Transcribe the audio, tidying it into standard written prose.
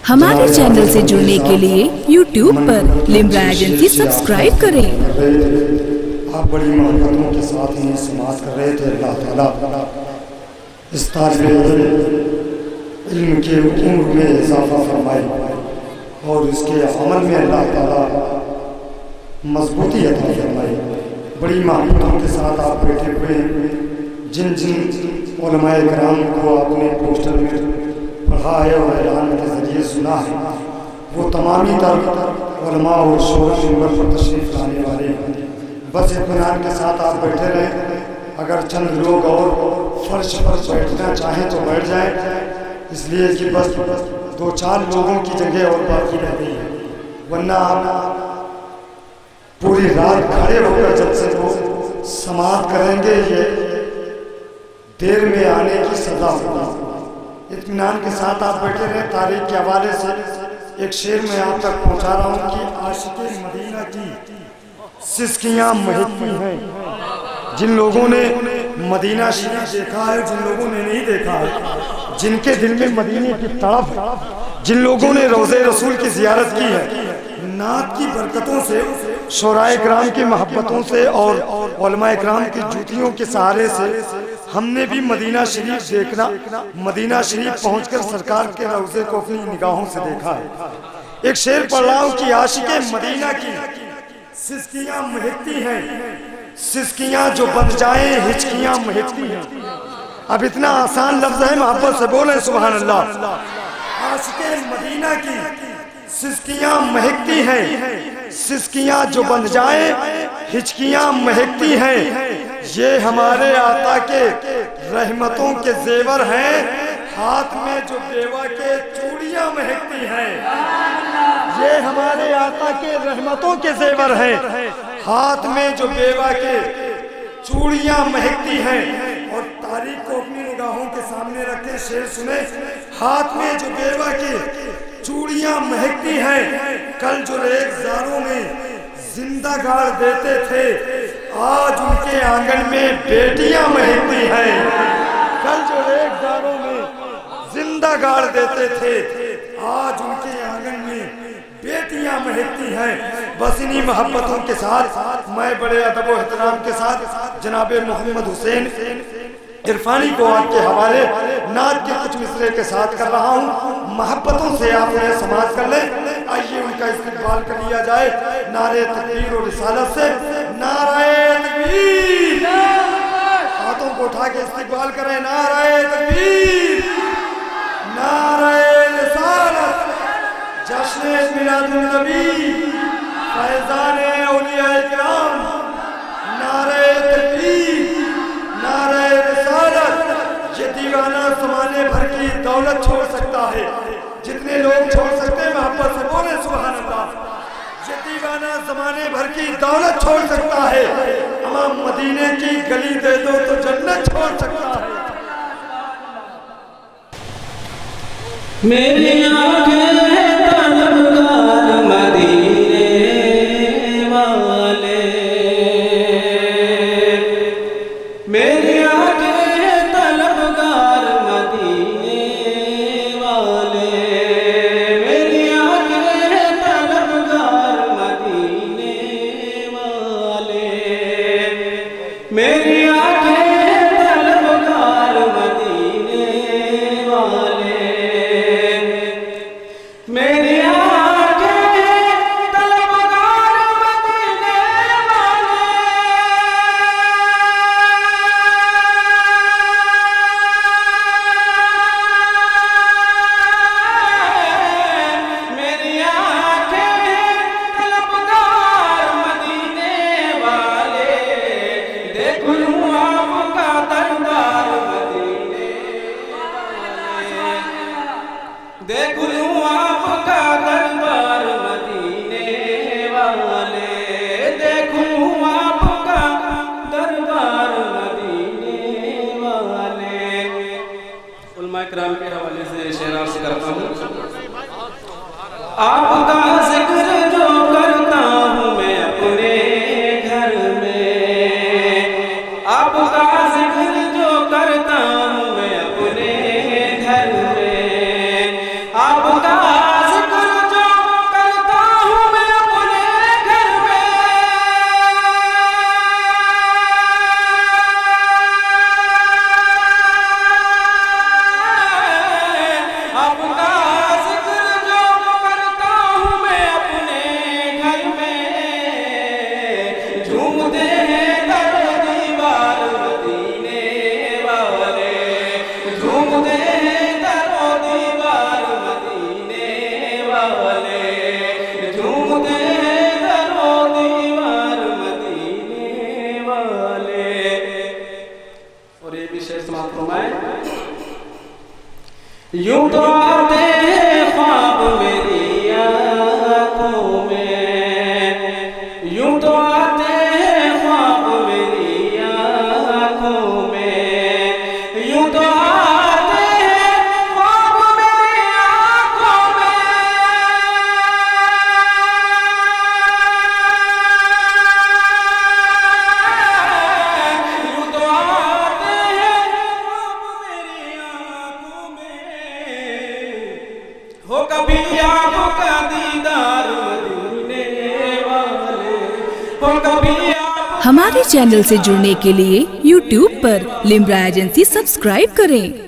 हमारे चैनल से जुड़ने के लिए YouTube पर लिम्रा एजेंसी सब्सक्राइब करें। आप बड़ी मोहब्बतों के साथ ही समाअत कर रहे थे। अल्लाह ताला इस तालिबे इल्म के उम्र में इजाफा फरमाए और इसके अमल में अल्लाह ताला मजबूती अता फरमाए। बड़ी मोहब्बतों के साथ आप बैठे हुए जिन जिन उलमाए कराम को आपने पोस्टर में पढ़ा है और ऐलान के ज़रिए सुना है, वो तमामी तर उलमा और शोरा मिंबर पर तशरीफ़ लाने वाले हैं। बस इत्मीनान के साथ आप बैठे रहें। अगर चंद लोग और फर्श पर बैठना चाहें तो बैठ जाएं, इसलिए कि बस 2-4 लोगों की जगह और बाकी रह गई है, वरना आप पूरी रात खड़े होकर जब से वो समाअत करेंगे ये देर में आने की सजा होगी। इत्मीनान के साथ आप बैठे रहे। तारीख के हवाले से एक शेर में आप तक पहुंचा रहा हूं कि आशिक़े मदीना की सिसकियां महकती हैं। जिन लोगों ने मदीना शरीफ देखा है, जिन लोगों ने नहीं देखा है, जिनके दिल में मदीने की तड़प है, जिन लोगों ने रोज़े रसूल की ज़ियारत की है, नात की बरकतों से, शोराए किराम की मोहब्बतों से और उलमाए किराम की जूतियों के सहारे से हमने भी मदीना शरीफ देखना, मदीना शरीफ पहुंचकर सरकार के रोज़े को अपनी निगाहों से देखा है। एक शेर पढ़ रहा हूं कि आशिक़े मदीना की सिसकियां महकती हैं, सिसकियां जो बंध जाएं हिचकियां महकती हैं। अब इतना आसान लफ्ज़ है, मोहब्बत से बोले सुभान अल्लाह। आशिक़े मदीना की सिसकियां महकती हैं, सिसकियां जो बंध जाएं हिचकियां महकती हैं। ये हमारे आका के रहमतों के जेवर हैं, हाथ में जो बेवा के चूड़ियां महकती हैं। ये हमारे आका के रहमतों के जेवर हैं, हाथ में जो बेवा के चूड़ियां महकती हैं। और तारीख को अपनी निगाहों के सामने रखें, शेर सुने। हाथ में जो बेवा के चूड़ियां महकती हैं, कल जो रेज़ारों में जिंदा गाड़ देते थे, आज उनके आंगन में बेटियां महकती हैं। कल जो रेज़ारों में जिंदा गाड़ देते थे, आज उनके आंगन में बेटियां महकती हैं। बस इन्हीं मोहब्बतों के साथ मैं बड़े अदब और एहतराम के साथ जनाब मोहम्मद हुसैन इरफानी को आपके हवाले नात के कुछ मिसरे के साथ कर रहा हूँ। मोहब्बतों से आप उन्हें समाअत कर लें। आइए उनका इस्तिक़बाल कर लिया जाए नारे तकबीर और रिसालत से। नारे तकबीर, हाथों को उठा के इस्तिक़बाल करें। नारे तकबीर, नारे रिसालत, जश्न मिलादुन नबी, फैज़ान औलिया किराम। नारे तकबीर, नारे रिसालत। ये दीवाना ज़माने भर की दौलत छोड़ सकता है, जितने लोग छोड़ सकते हैं मोहब्बत से बोले सुभान अल्लाह। ये दीवाना ज़माने भर की दौलत छोड़ सकता है, अमाम मदीने की गली दे दो तो जन्नत छोड़ सकता है। मेरी आंखें तलबगार मदीने वाले, मेरी आंखें तलबगार मदीने वाले, मेरी आंखें तलबगार मदीने वाले, मेरी आंखें तलबगार मदीने वाले, मेरी देख लूं आपका दरबार मदीने वाले, देख लूं आपका दरबार मदीने वाले। उलमाए किराम के हवाले से शेर अर्ज़ करता हूँ। आपका जिक्र जो करता हूँ मैं अपने घर में, आपका जिक्र जो करता हूँ मैं अपने घर में, आपका हो कभी आपका दीदार मदीने वाले, हो कभी हमारे चैनल से जुड़ने के लिए YouTube पर लिम्रा एजेंसी सब्सक्राइब करें।